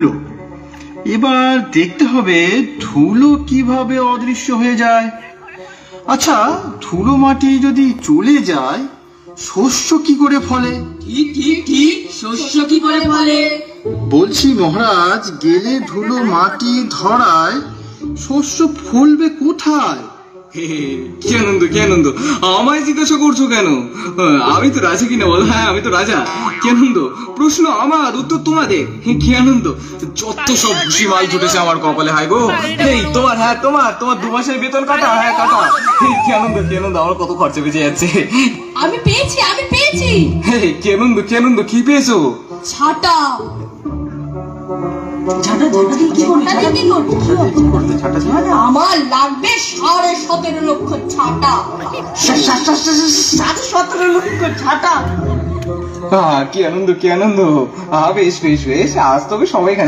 ধুলো। এবার দেখতে হবে ধুলো কিভাবে অদৃশ্য হয়ে যায়। আচ্ছা, ধুলো মাটি যদি চলে যায় শস্য কি করে ফলে? কি শস্য কি করে ফলে? বলছি মহারাজ, গেলে ধুলো মাটি ধরায় শস্য ফলবে কোথায়? কি আনন্দ, কি আনন্দ! আমায় জিজ্ঞাসা করছো কেন? আমি তো রাজা কিনা বলো। হ্যাঁ, আমি তো রাজা। কি আনন্দ! প্রশ্ন আমার, উত্তর তোমাদের। কি আনন্দ! যত সব খুশি মাল জুটেছে আমার কপালে। হাই গো, এই তোমার, হ্যাঁ তোমার 2 মাসের বেতন কাটা। হ্যাঁ কাটা। কি আনন্দ, কি আনন্দ! আমার কত খরচা বেঁচে যাচ্ছে। আমি পেয়েছি কি আনন্দ, কি আনন্দ! কি পেয়েছো? ছাতা। আমার লাগবে 17.5 লক্ষ ছাতা। 17 লক্ষ ছাতা! কি আনন্দ, কি আনন্দ! বেশ বেশ বেশ, আজ তবে সবাই এখানে